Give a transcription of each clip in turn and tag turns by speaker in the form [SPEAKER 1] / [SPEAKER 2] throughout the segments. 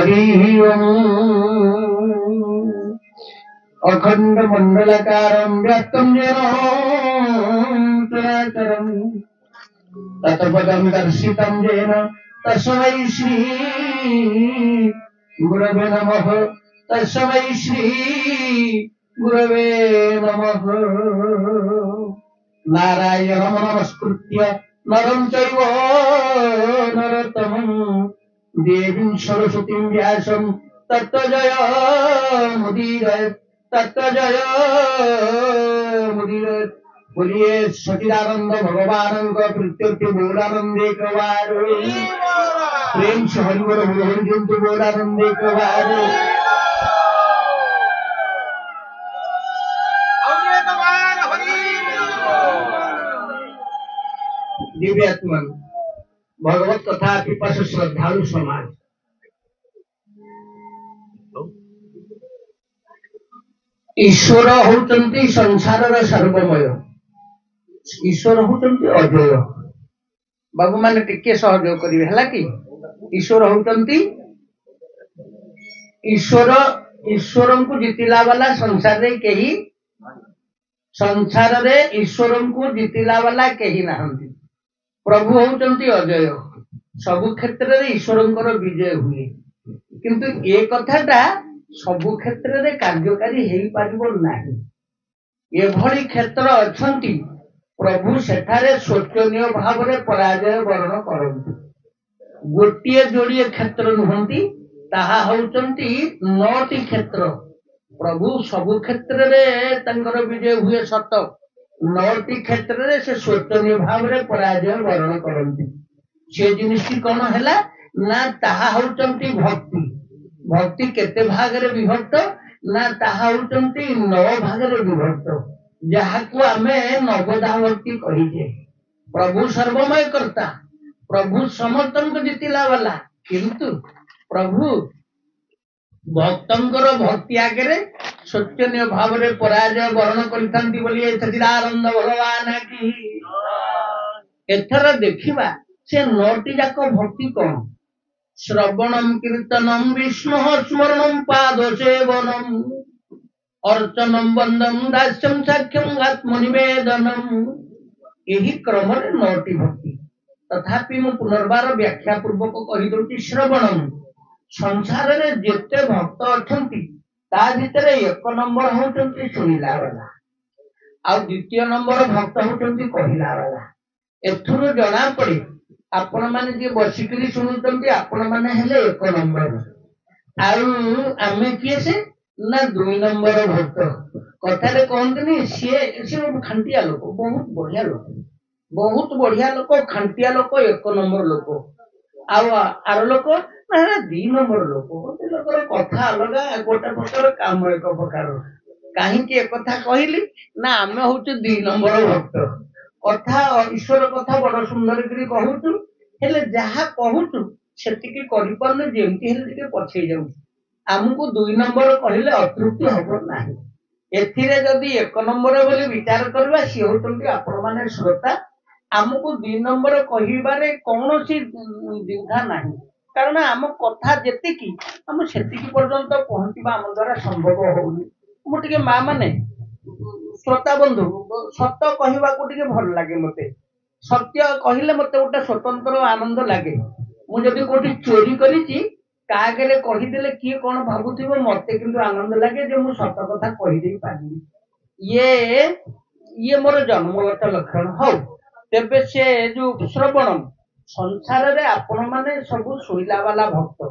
[SPEAKER 1] हरि ओम। अखंड मंडलकारं व्याप्तं येन चराचरं तत्पदं दर्शितं येन तस्मै श्री गुरवे नमः। तस्मै श्री गुरवे नमः। नारायणं नमस्कृत्य नरं चैव नरोत्तमं देवीं सरस्वतीं व्यासं तत्तो जयमुदीरयेत्। तत्तो जयमुदीरयेत्। बोलिए सच्चिदानंद भगवान को प्रत्यक्ष बोलानंदे कवार प्रेम से हरि बोल हरि जंतु बोलानंदे कवार दिव्यात्मन भगवत कथा पिपास श्रद्धालु समाज ईश्वर होचंती संसार सर्वमय। ईश्वर होचंती अजय। बाबू माने टिके सहयोग करिवे हला कि ईश्वर होचंती ईश्वर को जितिला वाला संसार रे केही ईश्वर को जितिला वाला केही नाहंती। प्रभु होचंती अजय। सब क्षेत्र रे ईश्वरंकर विजय हुए किंतु ए कथाटा सबु क्षेत्र रे कार्यकारी हेई पारिबो नाही। एभली क्षेत्र अछंती प्रभु सेठारे शोचनीय भाव में पराजय वर्ण करती। गोटे जोड़िए क्षेत्र नुहंती ताहा होचंती 9टी क्षेत्र। प्रभु सबु क्षेत्र रे तंकर विजय हुए सत 9टी क्षेत्र रे से शोचनीय भाव में पराजय वर्ण करती। से जिनिस कौन हैला ना ताहा होचंती भक्ति। भक्ति केते भाग रे विभक्त ना ताहा होचंती 9 भाग रे विभक्त जहाको आमे नवदा भक्ति कहिजे। प्रभु सर्वमय करता। प्रभु समस्तन को जितिला वाला किंतु प्रभु भक्तंकर भक्ति आगे शोचनीय भाव रे पराजय वर्ण करितांती बोलिए सच्चिदानंद भगवान की। एथर देखिबा से 9टी जाक भक्ति कौन। श्रवणम कीर्तनम विष्णु स्मरणम पाद सेवनम अर्चनम वंदम दास्यम साख्यम आत्मनिवेदनम। यही क्रम 9टी भक्ति। तथापि मु पुनर्बार व्याख्या पूर्वक कहि दउची श्रवणम संसार रे जेते भक्त अछंती ता भितरे 1 नंबर होचंती सुनिला वाला आ द्वितीय नंबर भक्त होचंती कहिला वाला। एथुरु जणा पड़े आपण माने जे बसिकरी सुनुचंती आपण माने हेले 1 नंबर आउ आमे किए से ना 2 नंबर भक्त। कथारे कहतनी सी खांटिया लोक बहुत बढ़िया लोक खांटिया लोक 1 नंबर लोक आर लोक 2 नंबर लोक। गोटे लोकर कथा अलगा गोटे प्रकार काम एक प्रकार। कहीं कथा कहली ना आमे होचे 2 नंबर भक्त। कथा ईश्वर कथा बड़ सुंदर करी कहूचु हेले जहा कहूचु सेतिकी करि पारने जेमती हेले टिके पछे जाउ। आमको 2 नंबर कहले अतृप्ति हबो नाही। एथिरे जदि 1 नंबर बोली विचार करबा सी होतंती आपण माने श्रोता। आमको 2 नंबर कहिबारे कोनोसी द्विधा नाही कारण आम कथा जेतिकी आम सेतिकी पर्यंत पहुंचीबा आम द्वारा संभव होउनी। मु टिके मा माने श्रोता बंधु सत्य कहवा को टिके भल लागे। मते सत्य कहिले मते गोटे स्वतंत्र आनंद लागे। मु जदि कोठी चोरी करिची कागरे कहिदेले किए कोन भाबुथिबो मते किंतु आनंद लागे जे मु सत्य कथा कहि देई पानी। ये मोर जन्मगत लक्षण हो। तेबे से जो श्रवणम संसार रे आपण माने सब सुइला वाला भक्त।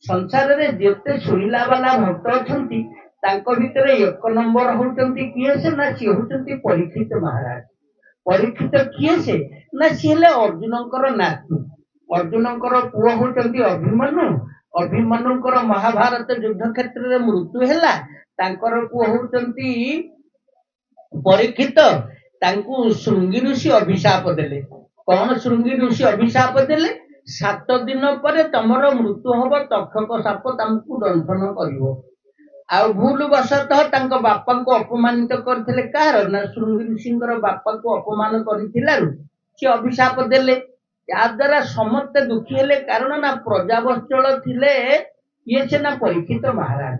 [SPEAKER 1] संसार रे जेते सुइला वाला भक्त अछंती तांको भितरे 1 नंबर होचंती किए से ना सी होचंती परीक्षित महाराज। परीक्षित किए से ना सी हेले अर्जुनकर नाती। अर्जुनकर पुओ होचंती अभिमन्यु। अभिमन्युकर महाभारत युद्ध क्षेत्र रे मृत्यु हैला तांकर पुओ होचंती परीक्षित। तांकु श्रृंगी ऋषि अभिशाप देले। कौन श्रृंगी ऋषि अभिशाप देले 7 दिन पर तमर मृत्यु हब तक्षक साप तांकु दंशन करिवो। आ भूल वशतः तांको बापा को अपमानित करथिले कार ना श्रृंगी ऋषिंकर बापा को अपमान करिथिलारु से अभिशाप देले। या द्वारा समस्त दुखी हेले कारण ना प्रजावत्सल थिले ये से ना परीक्षित महाराज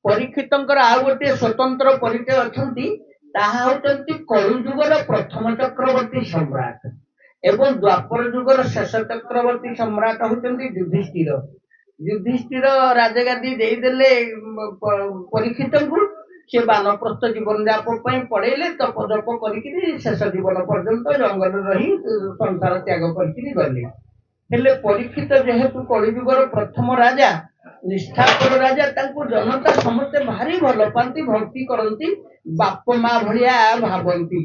[SPEAKER 1] परीक्षितंकर आउ गोटे स्वतंत्र परिचय अछंती ताहा होचंती कलिजुगर प्रथम चक्रवर्ती सम्राट एवं द्वापर जुगर शेष चक्रवर्ती सम्राट होचंती युधिष्ठिर युधिष्ठिर राजगादी देदेले परीक्षितंकु से बानप्रस्थ जीवन यापन पड़ेले तप जप करी शेष जीवन पर्यंत जंगल रही संसार त्याग करी गले हेले परीक्षित जेहेतु कलिजुगर प्रथम राजा निष्ठापर राजा तांको जनता समस्ते भारी भल पाती भक्ति करती बाप माँ भलिया भावती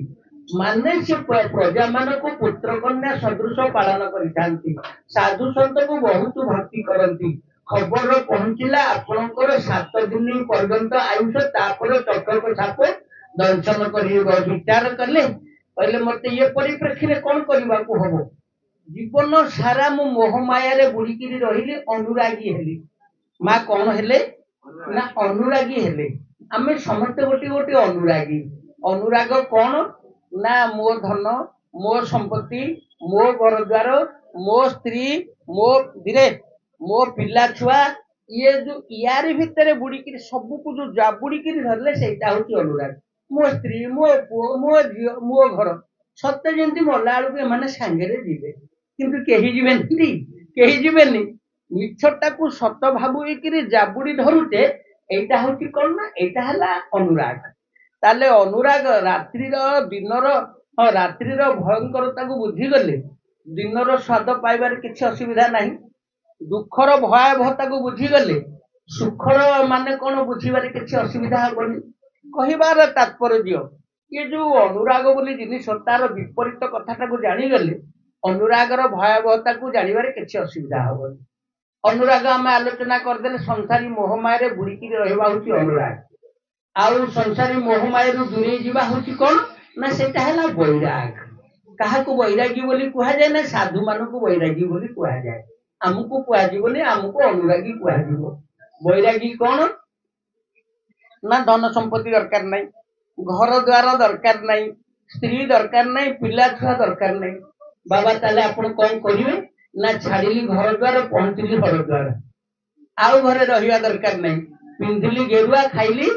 [SPEAKER 1] माने से प्रजा मान को पुत्र कन्या सदृश पालन करी साधु सत को बहुत भक्ति करती खबर पहुंचला आपणकर 7 दिन पर्यंत आयुष तापर चक्रक साप दर्शन कर विचार कले कहले मत ये परिप्रेक्षी में कौन करने को हम जीवन सारा मु मोहमाया बुड़िकी रही अनुरागी हेली माँ कौन हेले ना अनुरागी हेले आम समस्त गोटे गोटे अनुरागी अनुराग कौन ना मो धन मो संपत्ति मो घर द्वार मो स्त्री मो धीरे मो पिला छुआ ये जो यार भितर बुड़िकी सबको जो जाबुड़ी धरले से अनुराग मो स्त्री मो पुओ मो झी मो घर सत्य जमी मरला बेलू एम सांगे जीवे किंतु कहीं जीवेनि कहीं जीवेनि मिछटा को सत भावुकी जाबुड़ी धरुचे एटा हूँ कौन ना एटा है अनुराग ताले अनुराग रात्रि दिनर हाँ रात्रि भयंकरता को बुझीगले दिनर स्वाद पाइबार किसी असुविधा नहीं दुखर भयावहता को बुझीगले सुखर माने कौन बुझीबार किसी असुविधा हेनी कहबार तात्पर्य ये जो अनुराग बोली जिनिस तार विपरीत कथाटा को जानीगले अनुरागर भयावहता को जानवर किसी असुविधा हेनी अनुराग आम आलोचना करदे संसारी मोहमाया बुड़िकी रहा हूँ अनुराग आउ संसारी मोहमाया दूरे जावा हूँ कौन ना सेटा है बैराग क्या बैरागी बोली कहुए ना साधु मान को बैरागी बोली कहुए आमको कहुनी आमको अनुरागी कह बैरागी कौन ना धन संपत्ति दरकार नहीं घर द्वार दरकार नहीं स्त्री दरकार नहीं पिला छुआ दरकार नहीं बाबा ताले आपण कौन करेंगे ना छाड़ी घर द्वार पहुंचली घर द्वार आउ घरे रहा दरकार नहीं पिंधिली गेरुआ खाइली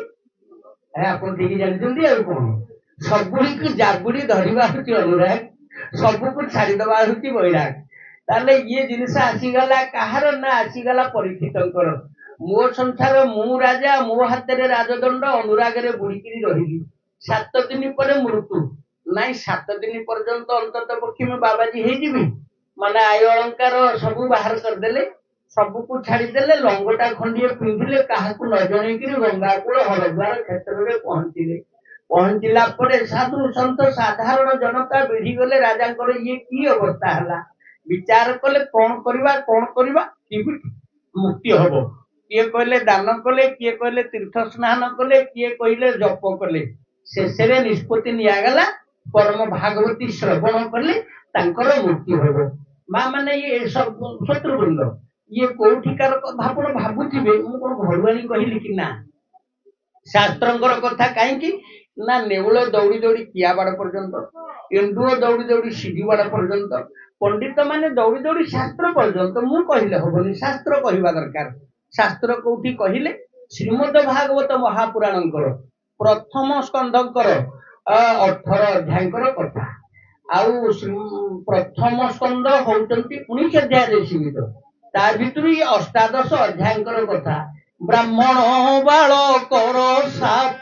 [SPEAKER 1] आप जानते कौन सबुड़ी जाबुड़ी धरवा हूँ अनुराग सबको छाड़ीदवा हूँ बैराग ताले ये जिनस आसीगला कहार ना आसीगला परीक्षित मो संसार मु राजा मो हाथ में राजदंड अनुराग बुड़िकी रही 7 दिन पर मृत्यु नाई 7 दिन पर्यंत अंतत पक्षी में बाबाजी हो माने आय अलंकार सब बाहर करदे सबको छाड़ीदे लंगटा खंडे पिंधिले क्या न जन गंगा कूल हरद्वार क्षेत्र में पहुंचला साधु सत साधारण जनता बेढ़ी गले राजा ये की अवस्था है विचार कले कौन करवा मुक्ति हम किए कहले दान कले किए कहले तीर्थ स्नान कले किए कहले जप कले शेष निष्पत्ति निगला परम भागवती श्रवण कले मुक्ति हम माँ मैंने ये सब शत्रुवृंद ये कौटिकार भापण भावुवे मुझे कौन घरुआणी कहली कि ना शास्त्रंकर कथा कहीं ना नेउल दौड़ी दौड़ी कियाबाड़ पर्यंत एंडुओ दौड़ी दौड़ी सिद्धिवाड़ पर्यंत पंडित माने दौड़ी दौड़ी शास्त्र पर्यंत मु कहले हबनी शास्त्र कहवा दरकार शास्त्र कौटी कहले श्रीमद भागवत महापुराणकर प्रथम स्कंधकर 18 अध्यायकर कथा आउ प्रथम स्कंद होउचंती 19 अध्याय सीमित ता भितर ये 18 अध्यायकर कथा ब्राह्मण बालकर साप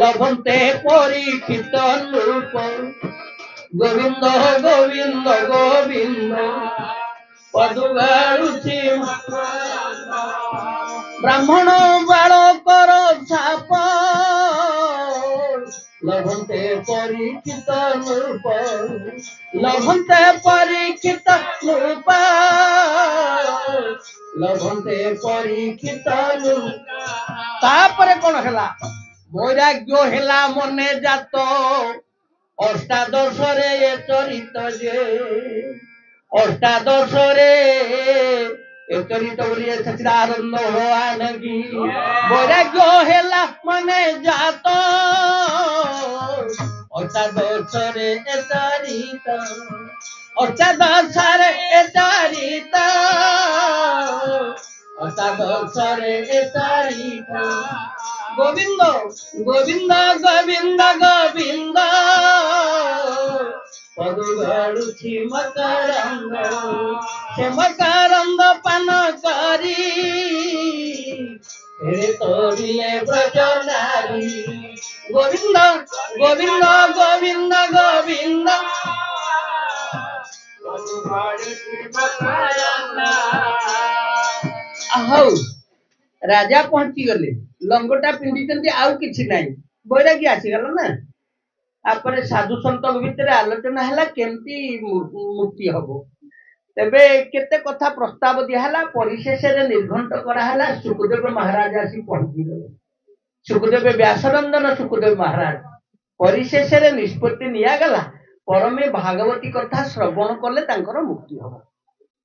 [SPEAKER 1] लभन्ते परीक्षित नृप गोविंद गोविंद गोविंद पदुगाड़ुछि ब्राह्मण बालकर साप लभन्ते परीक्षित नृप लभन्ते परीक्षित नृप लभन्ते परीक्षित नृप तापर कौन है वैराग्य हेला मने जात अष्टादश रे चरित जे अष्टादश रे चरित बोलिए सचिदानंद भगवान की वैराग्य हेला मने जात अष्टादश रे चरित अष्टादश रे चरित ଦ୍ୱାଦଶରେ ଏ ତାରିଖ। ଗୋବିନ୍ଦ ଗୋବିନ୍ଦ ଗୋବିନ୍ଦ ଗୋବିନ୍ଦ ପଦୁ ଗଡୁଛି ମକରନ୍ଦ, ସେ ମକରନ୍ଦ ପାନ କରି ତୋରିଲେ ବ୍ରଜ ନାରୀ। ଗୋବିନ୍ଦ ଗୋବିନ୍ଦ ଗୋବିନ୍ଦ ଗୋବିନ୍ଦ ହଉ ରାଜା ପହଞ୍ଚି ଗଲେ, ଲଙ୍ଗଟା ପିନ୍ଧିଛନ୍ତି, ଆଉ କିଛି ନାହିଁ, ବୈରାଗୀ ଆସିଗଲା ନା। ତାପରେ ସାଧୁ ସନ୍ତଙ୍କ ଭିତରେ ଆଲୋଚନା ହେଲା କେମିତି ମୁକ୍ତି ହବ। ତେବେ କେତେ କଥା ପ୍ରସ୍ତାବ ଦିଆହେଲା, ପରିଶେଷରେ ନିର୍ଘଣ୍ଟ କରାହେଲା। ସୁଖଦେବ ମହାରାଜ ଆସି ପହଞ୍ଚିଗଲେ। ସୁଖଦେବ ବ୍ୟାସରଞ୍ଜନ ସୁଖଦେବ ମହାରାଜ। ପରିଶେଷରେ ନିଷ୍ପତ୍ତି ନିଆଗଲା, ପରମେ ଭାଗବତୀ କଥା ଶ୍ରବଣ କଲେ ତାଙ୍କର ମୁକ୍ତି ହବ।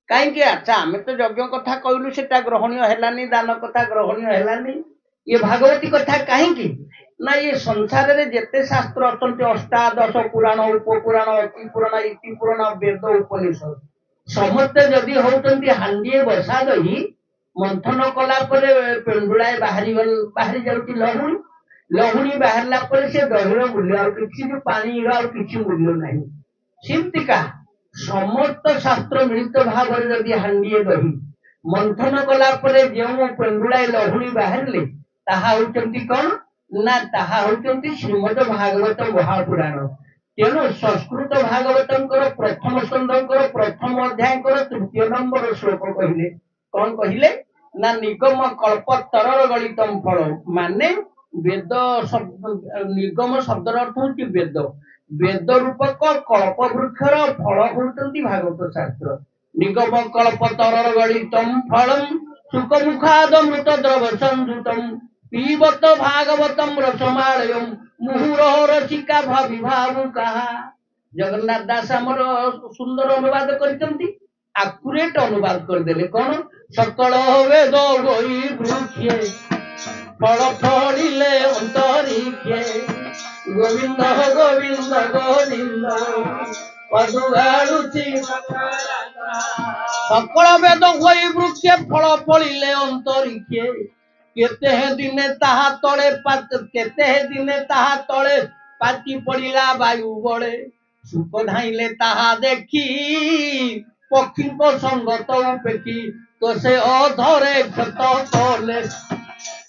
[SPEAKER 1] କାହିଁକି? ଆଚ୍ଛା, ଆମେ ତ ଯଜ୍ଞ କଥା କହିଲୁ, ସେଟା ଗ୍ରହଣୀୟ ହେଲାନି, ଦାନ କଥା ଗ୍ରହଣୀୟ ହେଲାନି, ଇଏ ଭାଗବତୀ କଥା କାହିଁକି? ନା ଇଏ ସଂସାରରେ ଯେତେ ଶାସ୍ତ୍ର ଅଛନ୍ତି, ଅଷ୍ଟାଦଶ ପୁରାଣ, ଉପପୁରାଣ, ଅତି ପୁରାଣ, ଇତି ପୁରାଣ, ବେଦ, ଉପନିଷଦ, ସମସ୍ତେ ଯଦି ହଉଛନ୍ତି ହାଣ୍ଡିଏ ବସା ଦହି, ମନ୍ଥନ କଲା ପରେ ପେଣ୍ଡୁଳାଏ ବାହାରି ଯାଉଛି ଲହୁଣୀ। ଲହୁଣୀ ବାହାରିଲା ପରେ ସେ ଦହିର ମୂଲ୍ୟ ଆଉ କିଛି ବି, ପାଣିର ଆଉ କିଛି ମୂଲ୍ୟ ନାହିଁ। ସେମିତିକା ସମସ୍ତ ଶାସ୍ତ୍ର ମିଳିତ ଭାବରେ ଯଦି ହାଣ୍ଡିଏ ଦହି ମନ୍ଥନ କଲା ପରେ ଯେଉଁ ପେଣ୍ଡୁଳାଏ ଲହୁଣୀ ବାହାରିଲେ, ତାହା ହଉଛନ୍ତି କଣ? ନା ତାହା ହଉଛନ୍ତି ଶ୍ରୀମଦ ଭାଗବତ ମହାପୁରାଣ। ତେଣୁ ସଂସ୍କୃତ ଭାଗବତଙ୍କର ପ୍ରଥମ ସ୍କନ୍ଧଙ୍କର ପ୍ରଥମ ଅଧ୍ୟାୟଙ୍କର 3ୟ ନମ୍ବର ଶ୍ଲୋକ କହିଲେ, କଣ କହିଲେ? ନା ନିଗମ କଳ୍ପ ତରର ଗଳିତମ ଫଳ, ମାନେ ବେଦ ଶବ୍ଦ, ନିଗମ ଶବ୍ଦର ଅର୍ଥ ହଉଛି ବେଦ, ବେଦ ରୂପକ କଳ୍ପ ବୃକ୍ଷର ଫଳ ହଉଛନ୍ତି ଭାଗବତ ଶାସ୍ତ୍ର। ନିଗମ କଳ୍ପ ତରର ଗଳିତମ ଫଳಂ ସୁଖମୁଖାଦମୃତ ଦ୍ରବ ସଂଯୁତମ ପିବତ ଭାଗବତମ ରସମାଳୟମ ମୁହୁରହ ରସିକା ଭାବିଭାବୁକା। ଜଗନ୍ନାଥ ଦାସ ଆମର ସୁନ୍ଦର ଅନୁବାଦ କରିଛନ୍ତି, ଆକୁରେଟ ଅନୁବାଦ କରିଦେଲେ। କଣ? ସକଳ ବେଦ ବହି ବୃକ୍ଷେ ଫଳ ଫଳିଲେ ଅନ୍ତରିକ୍ଷେ, ଗୋବିନ୍ଦ ଗୋବିନ୍ଦ ଗୋବିନ୍ଦ ପଦୁ ଗାଳୁଛି। ସକଳ ବେଦ ବହି ବୃକ୍ଷେ ଫଳ ଫଳିଲେ ଅନ୍ତରିକ୍ଷେ, କେତେ ଦିନେ ତାହା ତଳେ ପାଚି ପଡିଲା ବାୟୁ ବଳେ, ସୁଖ ଧାଇଁଲେ ତାହା ଦେଖି ପକ୍ଷୀଙ୍କ ସଙ୍ଗତ ଉପେକ୍ଷୀ, ତ ସେ ଅଧରେ କ୍ଷତ କଲେ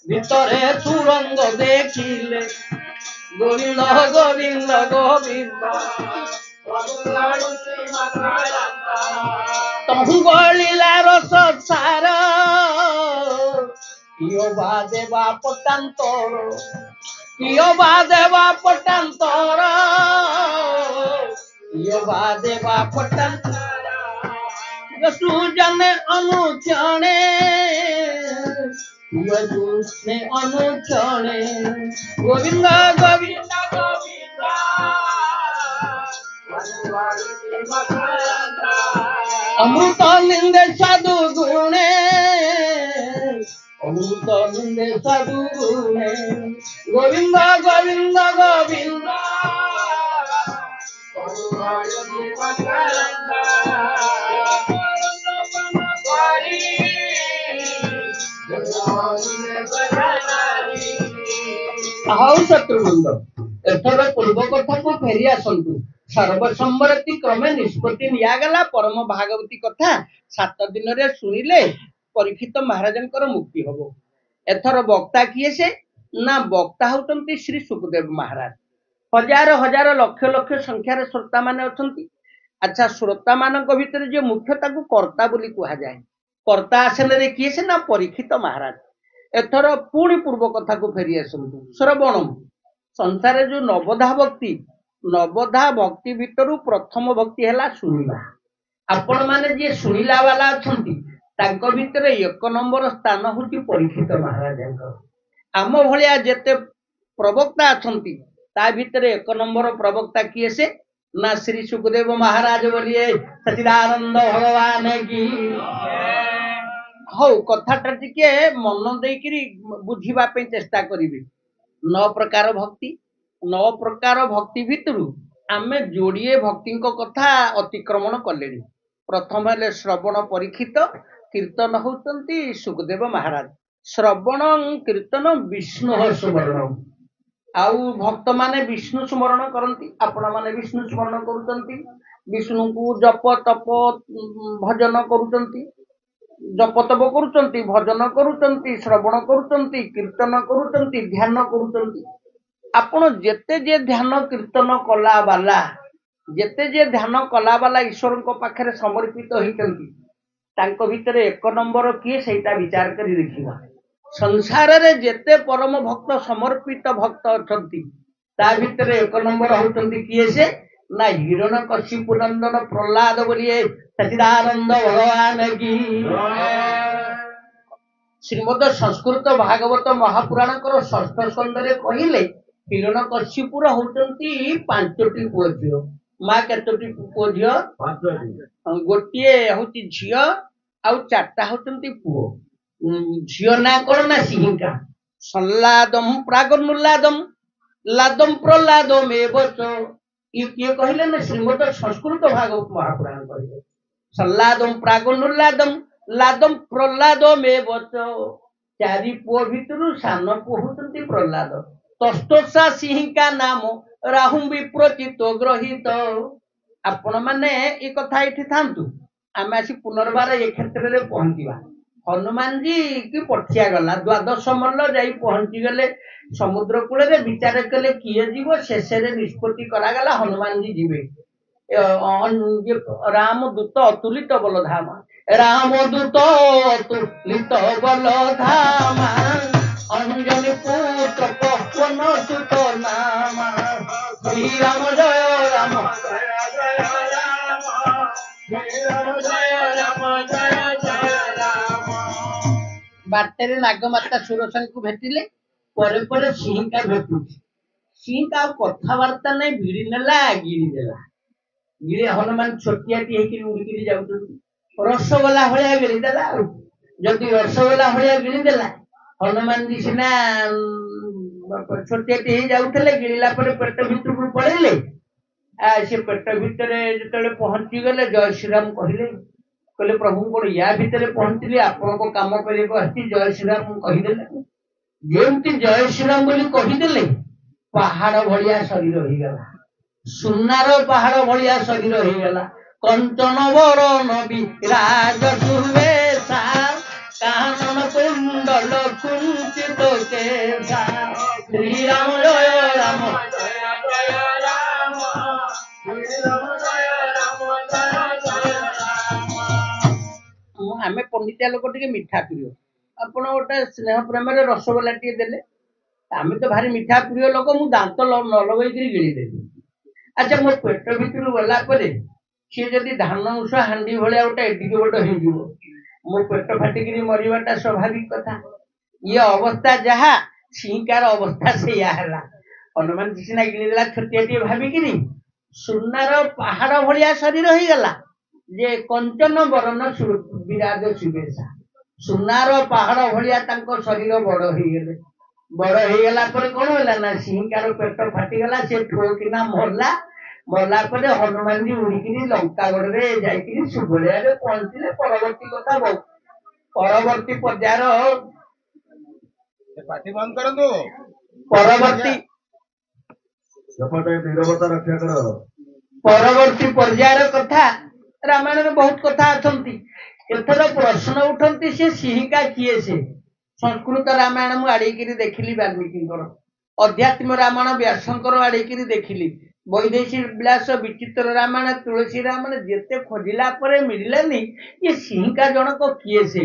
[SPEAKER 1] ଭିତରେ ସୁରଙ୍ଗ ଦେଖିଲେ। ଗୋବିନ୍ଦ ଗୋବିନ୍ଦ ଗୋବିନ୍ଦ ତହୁ ଗଳିଲା ରସ ସାର, କିଏ ବା ଦେବା ପଟାନ୍ତର, କିଏ ବା ଦେବା ପଟାନ୍ତର, କିଏ ବା ଦେବା ପଟାନ୍ତର, ସୁଜନେ ଅନୁକ୍ଷଣେ, ଅନୁକ୍ଷଣେ। ଗୋବିନ୍ଦ ଗୋବିନ୍ଦ ଗୋବିନ୍ଦ ଅମୃତ ନିନ୍ଦେ ସାଧୁ ଗୁଣେ, ଅମୃତ ନିନ୍ଦେ ସାଧୁ ଗୁଣେ। ଗୋବିନ୍ଦ ଗୋବିନ୍ଦ ଗୋବିନ୍ଦ ହଉ ଶତ୍ରୁବୃନ୍ଦ, ଏଥର ପୂର୍ବ କଥାକୁ ଫେରି ଆସନ୍ତୁ। ସର୍ବସମ୍ମତି କ୍ରମେ ନିଷ୍ପତ୍ତି ନିଆଗଲା, ପରମ ଭାଗବତୀ କଥା 7 ଦିନରେ ଶୁଣିଲେ ପରୀକ୍ଷିତ ମହାରାଜଙ୍କର ମୁକ୍ତି ହବ। ଏଥର ବକ୍ତା କିଏ ସେ? ନା ବକ୍ତା ହଉଛନ୍ତି ଶ୍ରୀ ସୁଖଦେବ ମହାରାଜ। ହଜାର ହଜାର ଲକ୍ଷ ଲକ୍ଷ ସଂଖ୍ୟାରେ ଶ୍ରୋତା ମାନେ ଅଛନ୍ତି। ଆଚ୍ଛା, ଶ୍ରୋତା ମାନଙ୍କ ଭିତରେ ଯିଏ ମୁଖ୍ୟ, ତାକୁ କର୍ତ୍ତା ବୋଲି କୁହାଯାଏ। କର୍ତ୍ତା ଆସନରେ କିଏ ସେ? ନା ପରୀକ୍ଷିତ ମହାରାଜ। ଏଥର ପୁଣି ପୂର୍ବ କଥାକୁ ଫେରି ଆସନ୍ତୁ। ଶ୍ରବଣମ, ସଂସାରରେ ଯୋଉ ନବଧା ଭକ୍ତି ଭିତରୁ ପ୍ରଥମ ଭକ୍ତି ହେଲା ଶୁଣିବା। ଆପଣ ମାନେ ଯିଏ ଶୁଣିଲା ବାଲା ଅଛନ୍ତି, ତାଙ୍କ ଭିତରେ 1 ନମ୍ବର ସ୍ଥାନ ହଉଛି ପରୀକ୍ଷିତ ମହାରାଜଙ୍କର। ଆମ ଭଳିଆ ଯେତେ ପ୍ରବକ୍ତା ଅଛନ୍ତି, ତା ଭିତରେ 1 ନମ୍ବର ପ୍ରବକ୍ତା କିଏ ସେ? ନା ଶ୍ରୀ ସୁଖଦେବ ମହାରାଜ ବୋଲିଏ ସଚିଦାନନ୍ଦ ଭଗବାନ କି। ହଉ, କଥାଟା ଟିକେ ମନ ଦେଇକିରି ବୁଝିବା ପାଇଁ ଚେଷ୍ଟା କରିବି। 9 ପ୍ରକାର ଭକ୍ତି, 9 ପ୍ରକାର ଭକ୍ତି ଭିତରୁ ଆମେ ଯୋଡ଼ିଏ ଭକ୍ତିଙ୍କ କଥା ଅତିକ୍ରମଣ କଲେଣି। ପ୍ରଥମ ହେଲେ ଶ୍ରବଣ ପରୀକ୍ଷିତ, କୀର୍ତ୍ତନ ହଉଛନ୍ତି ସୁଖଦେବ ମହାରାଜ। ଶ୍ରବଣ କୀର୍ତ୍ତନ ବିଷ୍ଣୁ ସୁମରଣ। ଆଉ ଭକ୍ତମାନେ ବିଷ୍ଣୁ ସ୍ମରଣ କରନ୍ତି, ଆପଣମାନେ ବିଷ୍ଣୁ ସ୍ମରଣ କରୁଛନ୍ତି, ବିଷ୍ଣୁଙ୍କୁ ଜପ ତପ ଭଜନ କରୁଛନ୍ତି, ଜପ ତପ କରୁଛନ୍ତି, ଭଜନ କରୁଛନ୍ତି, ଶ୍ରବଣ କରୁଛନ୍ତି, କୀର୍ତ୍ତନ କରୁଛନ୍ତି, ଧ୍ୟାନ କରୁଛନ୍ତି। ଆପଣ ଯେତେ ଯେ ଧ୍ୟାନ କୀର୍ତ୍ତନ କଲା ବାଲା, ଯେତେ ଯେ ଧ୍ୟାନ କଲା ବାଲା ଈଶ୍ୱରଙ୍କ ପାଖରେ ସମର୍ପିତ ହେଇଛନ୍ତି, ତାଙ୍କ ଭିତରେ ଏକ ନମ୍ବର କିଏ ସେଇଟା ବିଚାର କରି ଦେଖିବା। ସଂସାରରେ ଯେତେ ପରମ ଭକ୍ତ ସମର୍ପିତ ଭକ୍ତ ଅଛନ୍ତି, ତା ଭିତରେ ଏକ ନମ୍ବର ହଉଛନ୍ତି କିଏ ସେ? ନା ହିରଣ କଶ୍ୟପ ନନ୍ଦନ ପ୍ରହ୍ଲାଦ ବୋଲିଏ ସଚିଦାନନ୍ଦ ଭଗବାନ କି। ଶ୍ରୀମଦ ସଂସ୍କୃତ ଭାଗବତ ମହାପୁରାଣଙ୍କର ଷଷ୍ଠ ସ୍କନ୍ଧରେ କହିଲେ ହିରଣ କଶ୍ୟପୁର ହଉଛନ୍ତି 5ଟି ପୁଅ ଝିଅ। ମା କେତୋଟି ପୁଅ ଝିଅ? 5ଟି। ଗୋଟିଏ ହଉଛି ଝିଅ ଆଉ 4ଟା ହଉଛନ୍ତି ପୁଅ। ଝିଅ ନା କଣ? ନା ସିଂହିକା। ସଲ୍ଲାଦମ ପ୍ରାଗନୁଲ୍ଲାଦମ ଲାଦମ ପ୍ରହ୍ଲାଦମ ଏବଚ। କିଏ କହିଲେ? ନା ଶ୍ରୀମଦ ସଂସ୍କୃତ ଭାଗବତ ମହାପୁରାଣ କହିଲେ। ସଲ୍ଲାଦମ ପ୍ରାଗନୁଲ୍ଲାଦମ ଲାଦମ ପ୍ରହ୍ଲାଦମ ଏବଚ। 4 ପୁଅ ଭିତରୁ ସାନ ପୁଅ ହଉଛନ୍ତି ପ୍ରହ୍ଲାଦ। ତଷ୍ଟୋଷା ସିଂହିକା ନାମ ରାହୁମ ବିପ୍ରଚିତ ଗ୍ରହିତ। ଆପଣ ମାନେ ଏ କଥା ଏଠି ଥାନ୍ତୁ, ଆମେ ଆସି ପୁନର୍ବାର ଏ କ୍ଷେତ୍ରରେ ପହଞ୍ଚିବା। ହନୁମାନଜୀ କି ପଠିଆ ଗଲା, ଦ୍ୱାଦଶ ମଲ୍ଲ ଯାଇ ପହଞ୍ଚିଗଲେ ସମୁଦ୍ର କୂଳରେ। ବିଚାର କଲେ କିଏ ଯିବ, ଶେଷରେ ନିଷ୍ପତ୍ତି କରାଗଲା ହନୁମାନଜୀ ଯିବେ। ରାମଦୂତ ଅତୁଲିତ ବଲଧାମା, ରାମଦୂତ ଅତୁଲିତ ବଲଧାମା, ଅଞ୍ଜନି ପୁତ୍ର ପବନ ସୁତ ନାମା, ଶ୍ରୀରାମ ଜୟ ରାମ ଜୟ ଜୟ ରାମ, ଶ୍ରୀରାମ ଜୟ ରାମ ଜୟ ଜୟ ରାମ। ବାଟରେ ନାଗମାତା ସୁରସାଙ୍କୁ ଭେଟିଲେ, ପରେ ପରେ ସିଂହିକା ଭେଟୁଛି। ସିଂହିକା ଆଉ କଥାବାର୍ତ୍ତା ନାହିଁ, ଭିଡି ନେଲା, ଗିଳି ଦେଲା। ଗିଳି ହନୁମାନ ଛୋଟିଆଟି ହେଇକି ଉଡ଼ିକିରି ଯାଉଛନ୍ତି, ରସଗୋଲା ଭଳିଆ ଗିଳି ଦେଲା। ଆଉ ଯଦି ରସଗୋଲା ଭଳିଆ ଗିଳି ଦେଲା, ହନୁମାନଜୀ ସିନା ଛୋଟିଆଟି ହେଇ ଯାଉଥିଲେ, ଗିଳିଲା ପରେ ପେଟ ଭିତରକୁ ପଳେଇଲେ। ସେ ପେଟ ଭିତରେ ଯେତେବେଳେ ପହଞ୍ଚିଗଲେ ଜୟ ଶ୍ରୀରାମ କହିଲେ। କହିଲେ ପ୍ରଭୁ କଣ ୟା ଭିତରେ ପହଞ୍ଚିଲି, ଆପଣଙ୍କ କାମ କରିବାକୁ ଆସିଛି, ଜୟ ଶ୍ରୀରାମ କହିଦେଲେ। ଯେମିତି ଜୟ ଶ୍ରୀରାମ ବୋଲି କହିଦେଲେ, ପାହାଡ ଭଳିଆ ଶରୀର ହେଇଗଲା, ସୁନାର ପାହାଡ ଭଳିଆ ଶରୀର ହେଇଗଲା। କଞ୍ଚନ ବରଣ ବିରାଜ ସୁବେଶା, କାନନ କୁଣ୍ଡଳ କୁଞ୍ଚିତ କେଶା, ଶ୍ରୀରାମ ଜୟ ରାମ ଜୟ ଜୟ ରାମ, ଶ୍ରୀରାମ ଜୟ ରାମ ଜୟ ଜୟ ରାମ। ଆମେ ପଣ୍ଡିତିଆ ଲୋକ ଟିକେ ମିଠା ପ୍ରିୟ, ଆପଣ ଗୋଟେ ସ୍ନେହ ପ୍ରେମରେ ରସଗୋଲା ଟିକେ ଦେଲେ, ଆମେ ତ ଭାରି ମିଠା ପ୍ରିୟ ଲୋକ, ମୁଁ ଦାନ୍ତ ନ ଲଗେଇକିରି ଗିଳିଦେଲି। ଆଚ୍ଛା, ମୋ ପେଟ ଭିତରୁ ଗଲା ପରେ ସିଏ ଯଦି ଧାନ ଉଷ ହାଣ୍ଡି ଭଳିଆ ଗୋଟେ ଏଡିକି ବଡ ହେଇଯିବ, ମୋ ପେଟ ଫାଟିକିରି ମରିବାଟା ସ୍ୱାଭାବିକ କଥା। ଇଏ ଅବସ୍ଥା ଯାହା, ସିଂହିକାର ଅବସ୍ଥା ସେଇଆ ହେଲା। ହନୁମାନ ସିନା ଗିଳିଦେଲା ଛୋଟିଆ ଟିକେ ଭାବିକିରି, ସୁନାର ପାହାଡ ଭଳିଆ ଶରୀର ହେଇଗଲା, ଯେ କଞ୍ଚନ ବରଣ ବିରାଜ ସୁବେଶା, ସୁନାର ପାହାଡ ଭଳିଆ ତାଙ୍କ ଶରୀର ବଡ ହେଇଗଲେ। ବଡ ହେଇଗଲା ପରେ କଣ ହେଲା? ନା ସିଂହିକାର ପେଟ ଫାଟିଗଲା, ସେ ଠୋକିନା ମଲା। ମଲା ପରେ ହନୁମାନଜୀ ଉଡ଼ିକିରି ଲଙ୍କାଗଡ଼ରେ ଯାଇକିରି ସୁଭଳିଆରେ ପହଞ୍ଚିଲେ। ପରବର୍ତ୍ତୀ କଥା ବହୁ ପରବର୍ତ୍ତୀ ପର୍ଯ୍ୟାୟର ପରବର୍ତ୍ତୀ ପର୍ଯ୍ୟାୟର କଥା ରାମାୟଣରେ ବହୁତ କଥା ଅଛନ୍ତି। ଏଥର ପ୍ରଶ୍ନ ଉଠନ୍ତି ସେ ସିଂହିକା କିଏ? ସେ ସଂସ୍କୃତ ରାମାୟଣ ମୁଁ ଆଡେଇକିରି ଦେଖିଲି ବାଲ୍ମୀକିଙ୍କର, ଅଧ୍ୟାତ୍ମ ରାମାୟଣ ବ୍ୟାସଙ୍କର ଆଡେଇକିରି ଦେଖିଲି, ବୈଦେଶୀ ବିଳାସ ବିଚିତ୍ର ରାମାୟଣ, ତୁଳସୀ ରାମାୟଣ ଯେତେ ଖୋଜିଲା ପରେ ମିଳିଲାନି ଏ ସିଂହିକା ଜଣକ କିଏ? ସେ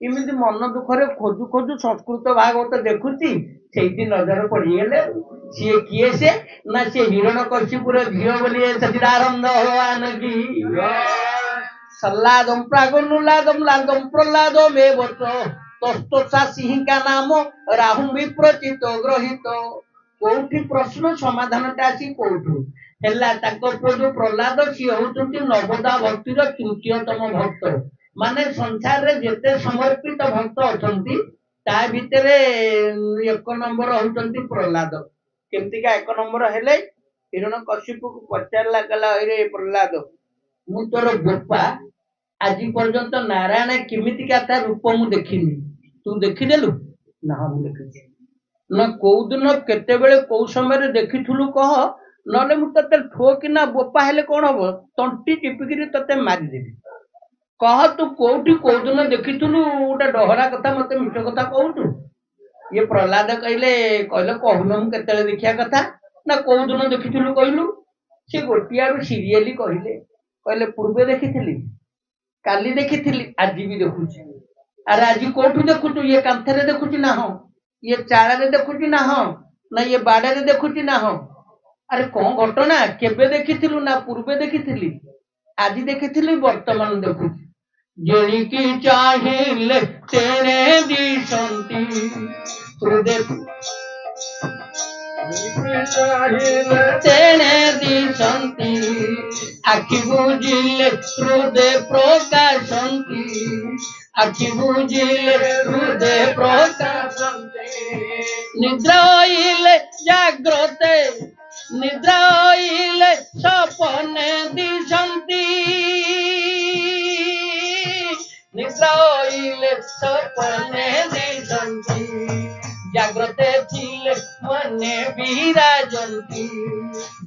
[SPEAKER 1] ଏମିତି ମନ ଦୁଃଖରେ ଖୋଜୁ ଖୋଜୁ ସଂସ୍କୃତ ଭାଗବତ ଦେଖୁଛି, ସେଇଠି ନଜର ପଡିଗଲେ। ସିଏ କିଏ? ସେ ନା ସେ ହିରଣ କଶ୍ୟପୁର ଝିଅ ବୋଲି ସଚିଦାନନ୍ଦ ଭଗବାନ କି। ସଲ୍ଲାଦମ ପ୍ରାଗନୁଲ୍ଲାଦମ ଲାଦମ ପ୍ରହ୍ଲାଦମ ଏବଚ, ତଷ୍ଟୋଷା ସିଂହିକା ନାମ ରାହୁମ ବିପ୍ରଚିତ ଗ୍ରହିତ। କୋଉଠି ପ୍ରଶ୍ନ ସମାଧାନଟା ଆସି କୋଉଠୁ ହେଲା? ତାଙ୍କ ପୁଅ ଯୋଉ ପ୍ରହ୍ଲାଦ, ସିଏ ହଉଛନ୍ତି ନବଦା ଭକ୍ତିର ତୃତୀୟତମ ଭକ୍ତ। ମାନେ ସଂସାରରେ ଯେତେ ସମର୍ପିତ ଭକ୍ତ ଅଛନ୍ତି, ତା ଭିତରେ 1 ନମ୍ବର ହଉଛନ୍ତି ପ୍ରହ୍ଲାଦ। କେମିତିକା 1 ନମ୍ବର ହେଲେ? ହିରଣ କଶ୍ୟପକୁ ପଚାରିଲା, କଲା, ଏରେ ପ୍ରହ୍ଲାଦ, ମୁଁ ତୋର ବୋପା, ଆଜି ପର୍ଯ୍ୟନ୍ତ ନାରାୟଣ କେମିତିକା ତା ରୂପ ମୁଁ ଦେଖିନି। ତୁ ଦେଖିଦେଲୁ? ନା ମୁଁ ଦେଖିଛି। ନା କୋଉ ଦିନ କେତେବେଳେ କୋଉ ସମୟରେ ଦେଖିଥିଲୁ କହ, ନହେଲେ ମୁଁ ତତେ ଠୋକିନା ବୋପା ହେଲେ କଣ ହବ, ତଣ୍ଟି ଚିପିକିରି ତତେ ମାରିଦେବି। କହ ତୁ କୋଉଠି କୋଉ ଦିନ ଦେଖିଥିଲୁ? ଗୋଟେ ଡହରା କଥା ମତେ ମିଛ କଥା କହୁଛୁ। ଇଏ ପ୍ରହ୍ଲାଦ କହିଲେ କହୁନ ମୁଁ କେତେବେଳେ ଦେଖିବା କଥା। ନା କୋଉ ଦିନ ଦେଖିଥିଲୁ କହିଲୁ? ସେ ଗୋଟିଏ ଆଡୁ ସିରିଏଲି କହିଲେ ପୂର୍ବେ ଦେଖିଥିଲି, କାଲି ଦେଖିଥିଲି, ଆଜି ବି ଦେଖୁଛି। ଆରେ ଆଜି କୋଉଠୁ ଦେଖୁଛୁ? ଇଏ କାନ୍ଥରେ ଦେଖୁଛି ନା ହଁ? ଇଏ ଚାଳରେ ଦେଖୁଛି ନା ହଁ? ନା ଇଏ ବାଡରେ ଦେଖୁଛି ନା ହଁ? ଆରେ କଣ ଘଟଣା? କେବେ ଦେଖିଥିଲୁ? ନା ପୂର୍ବେ ଦେଖିଥିଲି, ଆଜି ଦେଖିଥିଲି, ବର୍ତ୍ତମାନ ଦେଖୁଛି। ଯେଣିକି ଚାହିଁଲେ ତେଣେ ଦିଶନ୍ତି ତେଣେ ଦିଶନ୍ତି, ଆଖି ବୁଝିଲେ ହୃଦୟ ପ୍ରକାଶନ୍ତି, ଆଖି ବୁଝିଲେ ହୃଦୟ ପ୍ରକାଶନ୍ତି। ନିଦ୍ରା ହଇଲେ ଜାଗ୍ରତେ, ନିଦ୍ରା ହଇଲେ ସପନେ ଦିଶନ୍ତି, ନିଦ୍ରା ହଇଲେ ସପନେ ଦିଶନ୍ତି, ଜାଗ୍ରତେ ଥିଲେ ମନେ ବିରାଜନ୍ତି,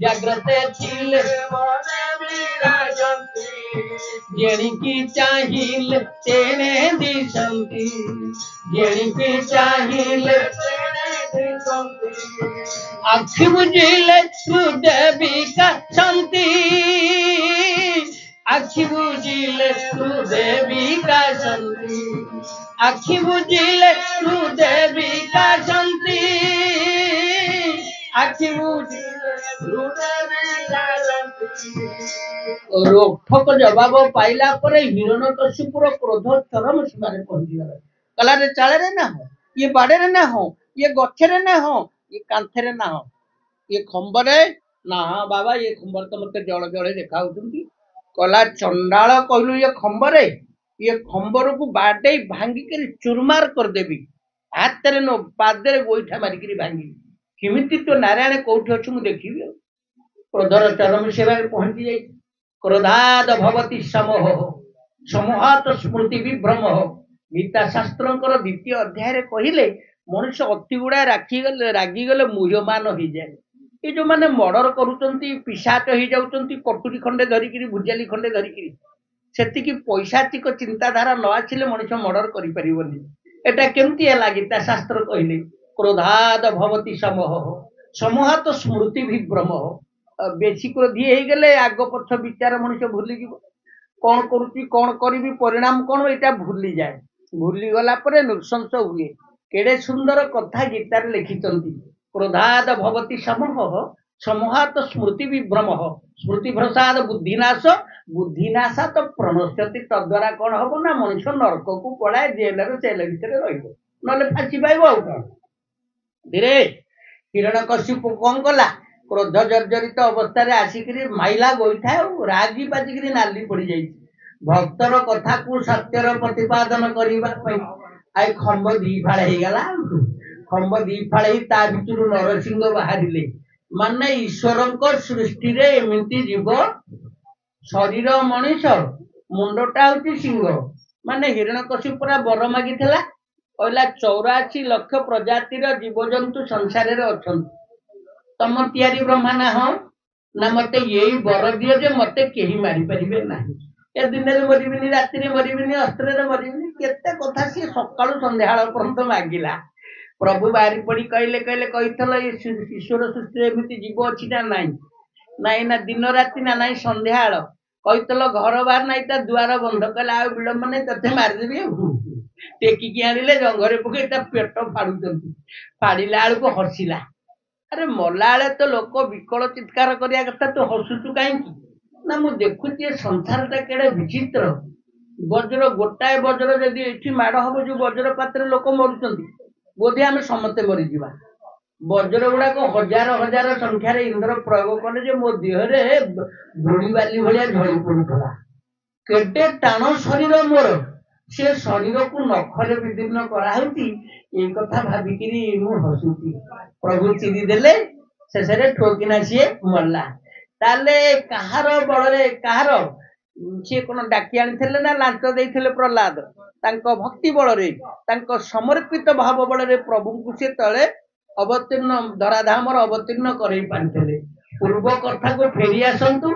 [SPEAKER 1] ଜାଗ୍ରତେ ଥିଲେ ମନେ ବିରାଜନ୍ତି, ଯେଣିକି ଚାହିଁଲେ ତେଣେ ଦିଶନ୍ତି, ଯେଣିକି ଚାହିଁଲେ ତେଣେ ଦିଶନ୍ତି, ଆଖି ବୁଝିଲେ ହୃଦୟ ବିକାଶନ୍ତି, ଆଖି ବୁଝିଲେ ହୃଦୟ ବିକାଶନ୍ତି, ଆଖି ବୁଝିଲେ ହୃଦୟ ବିକାଶନ୍ତି, ଆଖି ବୁଝିଲେ ହୃଦୟ ବିକାଶନ୍ତି। ରୋକଠୋକ ଜବାବ ପାଇଲା ପରେ ହିରଣ୍ୟକଶିପୁର କ୍ରୋଧ ଚରମ ସୀମାରେ ପହଞ୍ଚିଗଲା। କଲାରେ ଚାଳରେ ନା ହଁ, ଇଏ ବାଡରେ ନା ହଁ, ଇଏ ଗଛରେ ନା ହଁ, ଇଏ କାନ୍ଥରେ ନା ହଁ, ଇଏ ଖମ୍ବରେ ନା ହଁ ବାବା, ଇଏ ଖମ୍ବରେ ତ ମତେ ଜଳ ଜଳେ ଦେଖାଉଛନ୍ତି। କଲା ଚଣ୍ଡାଳ କହିଲୁ ଇଏ ଖମ୍ବରେ, ଇଏ ଖମ୍ବରକୁ ବାଡେଇ ଭାଙ୍ଗିକିରି ଚୁରମାର କରିଦେବି, ହାତରେ ନ ପାଦରେ ଗୋଇଠା ମାରିକିରି ଭାଙ୍ଗିବି। କେମିତି ତୋ ନାରାୟଣ କୋଉଠି ଅଛୁ ମୁଁ ଦେଖିବି। ଆଉ କ୍ରୋଧର ଚରମ ସୀମାରେ ପହଞ୍ଚି ଯାଇଛି। କ୍ରୋଧାଦ ଭବତି ସମୋହ, ସମୋହାତ ସ୍ମୃତି ବିଭ୍ରମ। ଗୀତା ଶାସ୍ତ୍ରଙ୍କର ଦ୍ୱିତୀୟ ଅଧ୍ୟାୟରେ କହିଲେ ମଣିଷ ଅତି ଗୁଡାଏ ରାଗିଗଲେ ମୁହ୍ୟମାନ ହେଇଯାଏ। ଏ ଯୋଉମାନେ ମର୍ଡର କରୁଛନ୍ତି, ପିଶାଚ ହେଇଯାଉଛନ୍ତି, କଟୁରୀ ଖଣ୍ଡେ ଧରିକିରି, ଭୁଜାଲି ଖଣ୍ଡେ ଧରିକିରି, ସେତିକି ପଇସାଚିକ ଚିନ୍ତାଧାରା ନ ଆସିଲେ ମଣିଷ ମର୍ଡର କରିପାରିବନି। ଏଟା କେମିତି ହେଲା? ଗୀତା ଶାସ୍ତ୍ର କହିଲେ କ୍ରୋଧାଦ ଭବତି ସମୋହ, ସମୋହାତ ସ୍ମୃତି ବିଭ୍ରମ। ବେଶୀ କ୍ରୋଧୀ ହେଇଗଲେ ଆଗ ପଛ ବିଚାର ମଣିଷ ଭୁଲିଯିବ। କଣ କରୁଛି, କଣ କରିବି, ପରିଣାମ କଣ, ଏଇଟା ଭୁଲିଯାଏ। ଭୁଲିଗଲା ପରେ ନୃଶଂସ ହୁଏ। କେଡେ ସୁନ୍ଦର କଥା ଗୀତାରେ ଲେଖିଛନ୍ତି। କ୍ରୋଧାଦ ଭବତି ସମୋହ, ସମୋହାତ ସ୍ମୃତି ବିଭ୍ରମ, ସ୍ମୃତି ଭ୍ରସାଦ ବୁଦ୍ଧିନାଶ, ବୁଦ୍ଧିନାଶ ତ ପ୍ରଣଶ୍ୟତି। ତଦ୍ୱାରା କଣ ହବ ନା ମଣିଷ ନରକକୁ ପଳାଏ, ଜେଲରେ ସେଲ ଭିତରେ ରହିବ, ନହେଲେ ଫାঁସି ପାଇବ। ଆଉ କଣ? ଧୀରେ ହିରଣ୍ୟକଶିପୁ କଣ କଲା? କ୍ରୋଧ ଜର୍ଜରିତ ଅବସ୍ଥାରେ ଆସିକିରି ମାଇଲା ଗୋଇଠା, ଆଉ ରାଗି ପାଚିକିରି ନାଲି ପଡିଯାଇଛି। ଭକ୍ତର କଥାକୁ ସତ୍ୟର ପ୍ରତିପାଦନ କରିବା ପାଇଁ ଆଉ ଖମ୍ବ ଦି ଫାଳ ହେଇଗଲା। ଖମ୍ବ ଦି ଫାଳ ହେଇ ତା ଭିତରୁ ନରସିଂହ ବାହାରିଲେ। ମାନେ ଈଶ୍ୱରଙ୍କ ସୃଷ୍ଟିରେ ଏମିତି ଜୀବ, ଶରୀର ମଣିଷ, ମୁଣ୍ଡଟା ହଉଛି ସିଂହ। ମାନେ ହିରଣ୍ୟକଶିପୁ ପୁରା ବର ମାଗିଥିଲା, କହିଲା 84 ଲକ୍ଷ ପ୍ରଜାତିର ଜୀବଜନ୍ତୁ ସଂସାରରେ ଅଛନ୍ତି, ତମ ତିଆରି ବ୍ରହ୍ମା ନା ହଁ, ନା ମତେ ଏଇ ବର ଦିଅ ଯେ ମତେ କେହି ମାରିପାରିବେ ନାହିଁ। ଏ ଦିନରେ ମରିବିନି, ରାତିରେ ମରିବିନି, ଅସ୍ତ୍ରରେ ମରିବିନି, କେତେ କଥା ସିଏ ସକାଳୁ ସନ୍ଧ୍ୟାବେଳ ପର୍ଯ୍ୟନ୍ତ ମାଗିଲା। ପ୍ରଭୁ ବାହାରି ପଡି କହିଲେ କହିଥିଲ ଈଶ୍ୱର ସୃଷ୍ଟିରେ ଏମିତି ଜୀବ ଅଛି ନା ନାଇଁ? ନାଇଁ। ନା ଦିନ ରାତି ନା ନାଇଁ ସନ୍ଧ୍ୟାବେଳ? କହିଥିଲ ଘର ବାହାର ନାଇଁ, ତା ଦୁଆର ବନ୍ଧ। କହିଲା ଆଉ ବିଳମ୍ବ ନାଇଁ, ତତେ ମାରିଦେବି। ଆଉ ଟେକିକି ଆଣିଲେ, ଜଙ୍ଗରେ ପକେଇ ତା ପେଟ ଫାଡୁଛନ୍ତି। ଫାଡିଲା ବେଳକୁ ହସିଲା। ଆରେ ମଲା ବେଳେ ତ ଲୋକ ବିକଳ ଚିତ୍କାର କରିବା କଥା, ତୁ ହସୁଛୁ କାହିଁକି? ନା ମୁଁ ଦେଖୁଛି ଏ ସଂସାରଟା କେଡେ ବିଚିତ୍ର। ବଜ୍ର, ଗୋଟାଏ ବଜ୍ର ଯଦି ଏଠି ମାଡ ହବ, ଯୋଉ ବଜ୍ରପାତରେ ଲୋକ ମରୁଛନ୍ତି, ବୋଧେ ଆମେ ସମସ୍ତେ ମରିଯିବା। ବଜ୍ର ଗୁଡାକ ହଜାର ହଜାର ସଂଖ୍ୟାରେ ଇନ୍ଦ୍ର ପ୍ରୟୋଗ କଲେ ଯେ ମୋ ଦେହରେ ଧୂଳି ବାଲି ଭଳିଆ ଝଳି ପଡୁଥିଲା। କେତେ ଟାଣ ଶରୀର ମୋର, ସେ ଶରୀରକୁ ନଖରେ ବିଦୀର୍ଣ୍ଣ କରାହଉଛି। ଏଇ କଥା ଭାବିକିରି ମୁଁ ହସୁଛି। ପ୍ରଭୁ ଚିରି ଦେଲେ, ଶେଷରେ ଠୋକିନା ସିଏ ମଲା। ତାହେଲେ କାହାର ବଳରେ, କାହାର? ସିଏ କଣ ଡାକି ଆଣିଥିଲେ ନା ଲାଞ୍ଚ ଦେଇଥିଲେ ପ୍ରହ୍ଲାଦ? ତାଙ୍କ ଭକ୍ତି ବଳରେ ତାଙ୍କ ସମର୍ପିତ ଭାବ ବଳରେ ପ୍ରଭୁଙ୍କୁ ସେ ତଳେ ଅବତୀର୍ଣ୍ଣ ଧରାଧାମର ଅବତୀର୍ଣ୍ଣ କରେଇ ପାରିଥିଲେ। ପୂର୍ବ କଥାକୁ ଫେରି ଆସନ୍ତୁ।